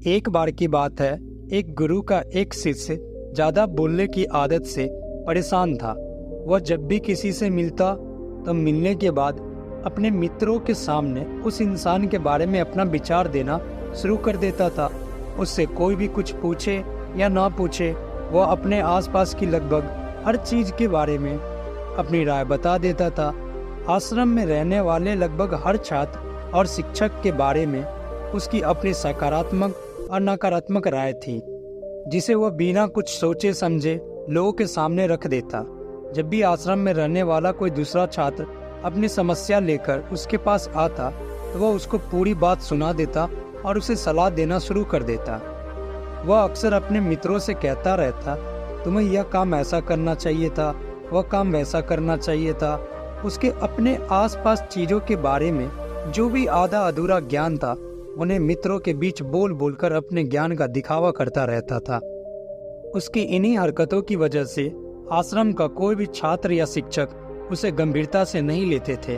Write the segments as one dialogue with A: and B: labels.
A: एक बार की बात है, एक गुरु का एक शिष्य ज्यादा बोलने की आदत से परेशान था। वह जब भी किसी से मिलता तो मिलने के बाद अपने मित्रों के सामने उस इंसान के बारे में अपना विचार देना शुरू कर देता था। उससे कोई भी कुछ पूछे या ना पूछे, वह अपने आसपास की लगभग हर चीज के बारे में अपनी राय बता देता था। आश्रम में रहने वाले लगभग हर छात्र और शिक्षक के बारे में उसकी अपनी सकारात्मक और नकारात्मक राय थी, जिसे वह बिना कुछ सोचे समझे लोगों के सामने रख देता। जब भी आश्रम में रहने वाला कोई दूसरा छात्र अपनी समस्या लेकर उसके पास आता तो वह उसको पूरी बात सुना देता और उसे सलाह देना शुरू कर देता। वह अक्सर अपने मित्रों से कहता रहता, तुम्हें यह काम ऐसा करना चाहिए था, वह काम वैसा करना चाहिए था। उसके अपने आसपास चीजों के बारे में जो भी आधा अधूरा ज्ञान था, उन्हें मित्रों के बीच बोल बोलकर अपने ज्ञान का दिखावा करता रहता था। उसकी इन्हीं हरकतों की वजह से आश्रम का कोई भी छात्र या शिक्षक उसे गंभीरता से नहीं लेते थे।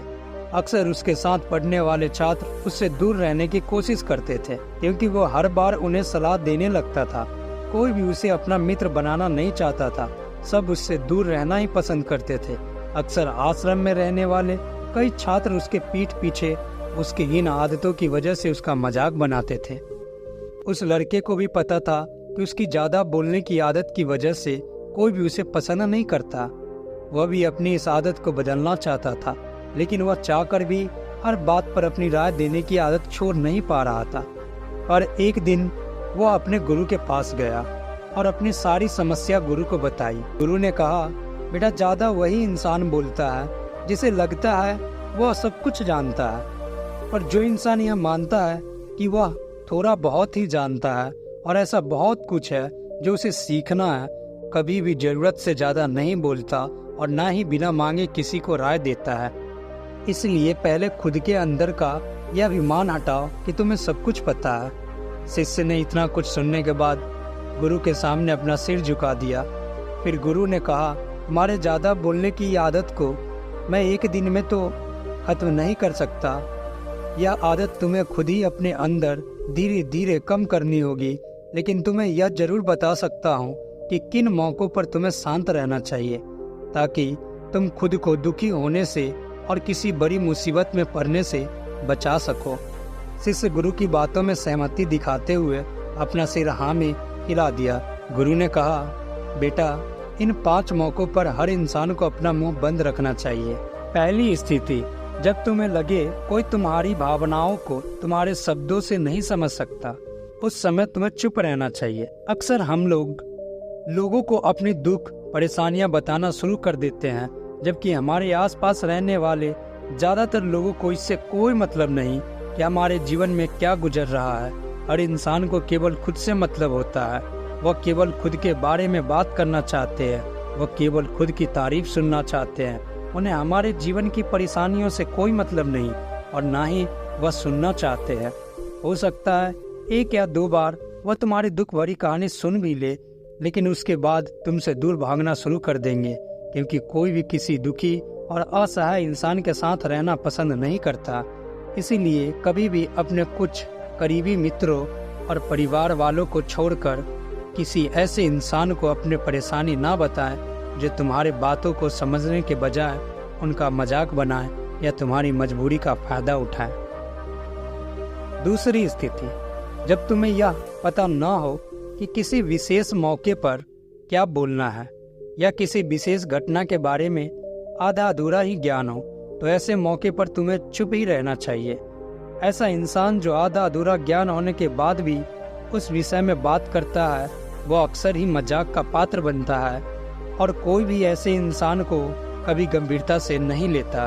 A: अक्सर उसके साथ पढ़ने वाले छात्र उससे दूर रहने की कोशिश करते थे, क्योंकि वो हर बार उन्हें सलाह देने लगता था। कोई भी उसे अपना मित्र बनाना नहीं चाहता था, सब उससे दूर रहना ही पसंद करते थे। अक्सर आश्रम में रहने वाले कई छात्र उसके पीठ पीछे उसकी हीन आदतों की वजह से उसका मजाक बनाते थे। उस लड़के को भी पता था कि उसकी ज्यादा बोलने की आदत की वजह से कोई भी उसे पसंद नहीं करता। वह भी अपनी इस आदत को बदलना चाहता था, लेकिन वह चाहकर भी हर बात पर अपनी राय देने की आदत छोड़ नहीं पा रहा था। और एक दिन वह अपने गुरु के पास गया और अपनी सारी समस्या गुरु को बताई। गुरु ने कहा, बेटा, ज्यादा वही इंसान बोलता है जिसे लगता है वह सब कुछ जानता है, और जो इंसान यह मानता है कि वह थोड़ा बहुत ही जानता है और ऐसा बहुत कुछ है जो उसे सीखना है, कभी भी जरूरत से ज्यादा नहीं बोलता और ना ही बिना मांगे किसी को राय देता है। इसलिए पहले खुद के अंदर का यह अभिमान हटाओ कि तुम्हें सब कुछ पता है। शिष्य ने इतना कुछ सुनने के बाद गुरु के सामने अपना सिर झुका दिया। फिर गुरु ने कहा, तुम्हारे ज्यादा बोलने की आदत को मैं एक दिन में तो खत्म नहीं कर सकता। यह आदत तुम्हें खुद ही अपने अंदर धीरे धीरे कम करनी होगी, लेकिन तुम्हें यह जरूर बता सकता हूँ कि किन मौकों पर तुम्हें शांत रहना चाहिए, ताकि तुम खुद को दुखी होने से और किसी बड़ी मुसीबत में पड़ने से बचा सको। शिष्य गुरु की बातों में सहमति दिखाते हुए अपना सिर हाँ में हिला दिया। गुरु ने कहा, बेटा, इन 5 मौकों पर हर इंसान को अपना मुंह बंद रखना चाहिए। पहली स्थिति, जब तुम्हें लगे कोई तुम्हारी भावनाओं को तुम्हारे शब्दों से नहीं समझ सकता, उस समय तुम्हें चुप रहना चाहिए। अक्सर हम लोगों को अपने दुख परेशानियां बताना शुरू कर देते हैं, जबकि हमारे आसपास रहने वाले ज्यादातर लोगों को इससे कोई मतलब नहीं कि हमारे जीवन में क्या गुजर रहा है। हर इंसान को केवल खुद से मतलब होता है। वह केवल खुद के बारे में बात करना चाहते हैं, वह केवल खुद की तारीफ सुनना चाहते हैं। उन्हें हमारे जीवन की परेशानियों से कोई मतलब नहीं और ना ही वह सुनना चाहते हैं। हो सकता है 1 या 2 बार वह तुम्हारी दुख भरी कहानी सुन भी ले, लेकिन उसके बाद तुमसे दूर भागना शुरू कर देंगे, क्योंकि कोई भी किसी दुखी और असहाय इंसान के साथ रहना पसंद नहीं करता। इसीलिए कभी भी अपने कुछ करीबी मित्रों और परिवार वालों को छोड़कर किसी ऐसे इंसान को अपनी परेशानी ना बताएं जो तुम्हारे बातों को समझने के बजाय उनका मजाक बनाए या तुम्हारी मजबूरी का फायदा उठाए। दूसरी स्थिति, जब तुम्हें यह पता न हो कि किसी विशेष मौके पर क्या बोलना है या किसी विशेष घटना के बारे में आधा अधूरा ही ज्ञान हो, तो ऐसे मौके पर तुम्हें चुप ही रहना चाहिए। ऐसा इंसान जो आधा अधूरा ज्ञान होने के बाद भी उस विषय में बात करता है, वो अक्सर ही मजाक का पात्र बनता है और कोई भी ऐसे इंसान को कभी गंभीरता से नहीं लेता।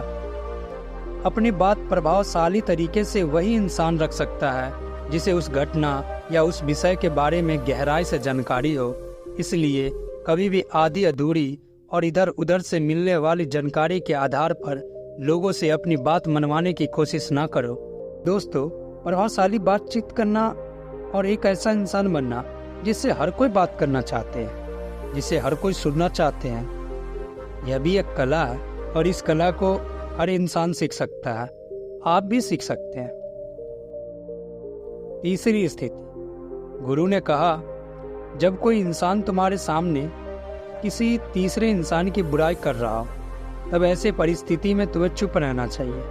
A: अपनी बात प्रभावशाली तरीके से वही इंसान रख सकता है जिसे उस घटना या उस विषय के बारे में गहराई से जानकारी हो। इसलिए कभी भी आधी अधूरी और इधर उधर से मिलने वाली जानकारी के आधार पर लोगों से अपनी बात मनवाने की कोशिश ना करो। दोस्तों, प्रभावशाली बातचीत करना और एक ऐसा इंसान बनना जिससे हर कोई बात करना चाहते हैं, जिसे हर कोई सुनना चाहते हैं, यह भी एक कला है और इस कला को हर इंसान सीख सकता है। आप भी सीख सकते हैं। तीसरी स्थिति, गुरु ने कहा, जब कोई इंसान तुम्हारे सामने किसी तीसरे इंसान की बुराई कर रहा हो, तब ऐसे परिस्थिति में तुम्हें चुप रहना चाहिए।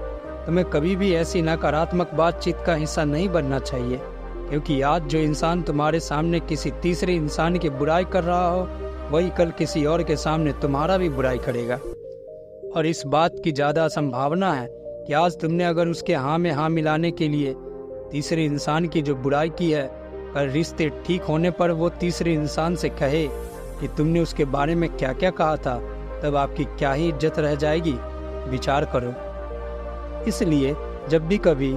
A: तुम्हें कभी भी ऐसी नकारात्मक बातचीत का हिस्सा नहीं बनना चाहिए, क्योंकि आज जो इंसान तुम्हारे सामने किसी तीसरे इंसान की बुराई कर रहा हो, वही कल किसी और के सामने तुम्हारा भी बुराई करेगा। और इस बात की ज़्यादा संभावना है कि आज तुमने अगर उसके हाँ में हाँ मिलाने के लिए तीसरे इंसान की जो बुराई की है, कल रिश्ते ठीक होने पर वो तीसरे इंसान से कहे कि तुमने उसके बारे में क्या क्या कहा था, तब आपकी क्या ही इज्जत रह जाएगी। विचार करो। इसलिए जब भी कभी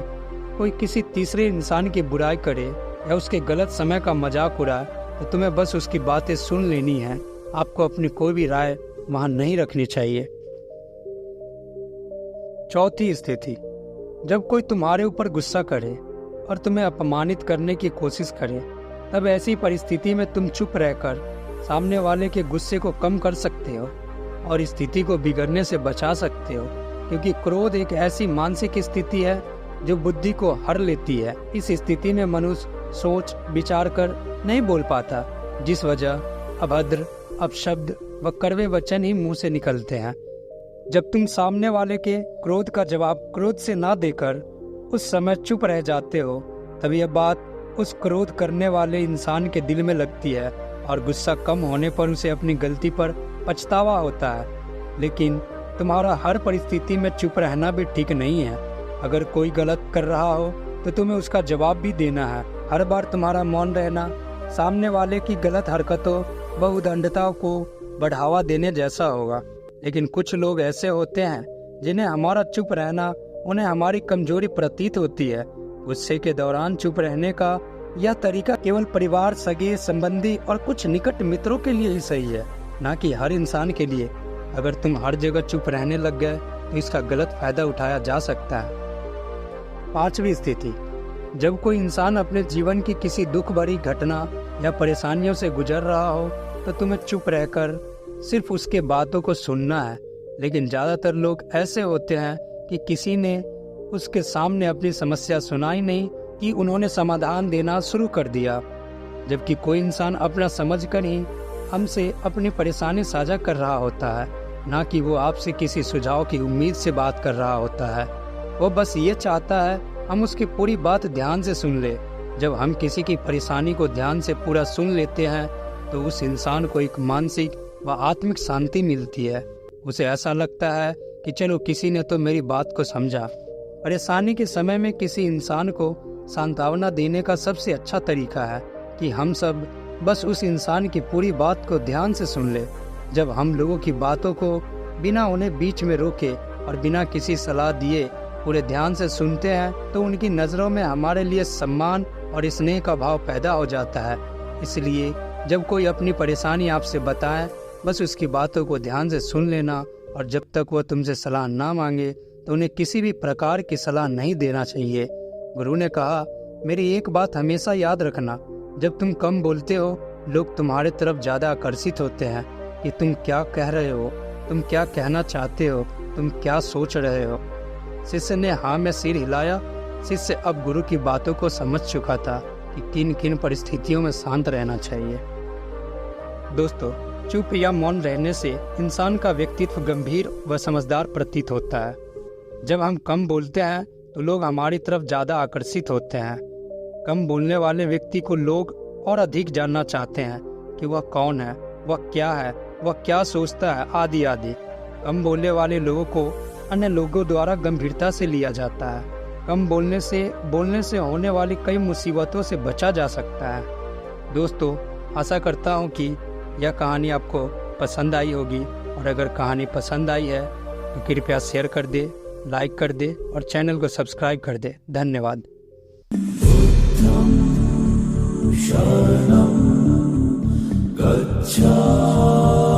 A: कोई किसी तीसरे इंसान की बुराई करे या उसके गलत समय का मजाक उड़ाए, तो तुम्हें बस उसकी बातें सुन लेनी है। आपको अपनी कोई भी राय वहां नहीं रखनी चाहिए। चौथी स्थिति, जब कोई तुम्हारे ऊपर गुस्सा करे और तुम्हें अपमानित करने की कोशिश करे, तब ऐसी परिस्थिति में तुम चुप रहकर सामने वाले के गुस्से को कम कर सकते हो और स्थिति को बिगड़ने से बचा सकते हो, क्योंकि क्रोध एक ऐसी मानसिक स्थिति है जो बुद्धि को हर लेती है। इस स्थिति में मनुष्य सोच विचार कर नहीं बोल पाता, जिस वजह अभद्र अपशब्द व कड़वे वचन ही मुंह से निकलते हैं। जब तुम सामने वाले के क्रोध का जवाब क्रोध से ना देकर उस समय चुप रह जाते हो, तब यह बात उस क्रोध करने वाले इंसान के दिल में लगती है और गुस्सा कम होने पर उसे अपनी गलती पर पछतावा होता है। लेकिन तुम्हारा हर परिस्थिति में चुप रहना भी ठीक नहीं है। अगर कोई गलत कर रहा हो तो तुम्हें उसका जवाब भी देना है। हर बार तुम्हारा मौन रहना सामने वाले की गलत हरकतों व उद्दंडता को बढ़ावा देने जैसा होगा। लेकिन कुछ लोग ऐसे होते हैं जिन्हें हमारा चुप रहना उन्हें हमारी कमजोरी प्रतीत होती है। गुस्से के दौरान चुप रहने का यह तरीका केवल परिवार, सगे संबंधी और कुछ निकट मित्रों के लिए ही सही है, ना कि हर इंसान के लिए। अगर तुम हर जगह चुप रहने लग गए तो इसका गलत फायदा उठाया जा सकता है। पांचवी स्थिति, जब कोई इंसान अपने जीवन की किसी दुख भरी घटना या परेशानियों से गुजर रहा हो, तो तुम्हें चुप रहकर सिर्फ उसके बातों को सुनना है। लेकिन ज़्यादातर लोग ऐसे होते हैं कि किसी ने उसके सामने अपनी समस्या सुनाई नहीं कि उन्होंने समाधान देना शुरू कर दिया, जबकि कोई इंसान अपना समझकर ही हमसे अपनी परेशानी साझा कर रहा होता है, ना कि वो आपसे किसी सुझाव की उम्मीद से बात कर रहा होता है। वो बस ये चाहता है हम उसकी पूरी बात ध्यान से सुन ले। जब हम किसी की परेशानी को ध्यान से पूरा सुन लेते हैं तो उस इंसान को एक मानसिक व आत्मिक शांति मिलती है। उसे ऐसा लगता है कि चलो किसी ने तो मेरी बात को समझा। परेशानी के समय में किसी इंसान को सांत्वना देने का सबसे अच्छा तरीका है कि हम सब बस उस इंसान की पूरी बात को ध्यान से सुन ले। जब हम लोगों की बातों को बिना उन्हें बीच में रोके और बिना किसी सलाह दिए पूरे ध्यान से सुनते हैं, तो उनकी नज़रों में हमारे लिए सम्मान और स्नेह का भाव पैदा हो जाता है। इसलिए जब कोई अपनी परेशानी आपसे बताए, बस उसकी बातों को ध्यान से सुन लेना, और जब तक वह तुमसे सलाह ना मांगे तो उन्हें किसी भी प्रकार की सलाह नहीं देना चाहिए। गुरु ने कहा, मेरी एक बात हमेशा याद रखना, जब तुम कम बोलते हो लोग तुम्हारे तरफ ज़्यादा आकर्षित होते हैं कि तुम क्या कह रहे हो, तुम क्या कहना चाहते हो, तुम क्या सोच रहे हो। शिष्य ने हाँ में सिर हिलाया। शिष्य अब गुरु की बातों को समझ चुका था कि किन किन परिस्थितियों में शांत रहना चाहिए। दोस्तों, चुप या मौन रहने से इंसान का व्यक्तित्व गंभीर व समझदार प्रतीत होता है। जब हम कम बोलते हैं तो लोग हमारी तरफ ज़्यादा आकर्षित होते हैं। कम बोलने वाले व्यक्ति को लोग और अधिक जानना चाहते हैं कि वह कौन है, वह क्या सोचता है, आदि आदि। कम बोलने वाले लोगों को अन्य लोगों द्वारा गंभीरता से लिया जाता है। कम बोलने से होने वाली कई मुसीबतों से बचा जा सकता है। दोस्तों, आशा करता हूँ कि यह कहानी आपको पसंद आई होगी, और अगर कहानी पसंद आई है तो कृपया शेयर कर दे, लाइक कर दे और चैनल को सब्सक्राइब कर दे। धन्यवाद। शरणं गच्छामि।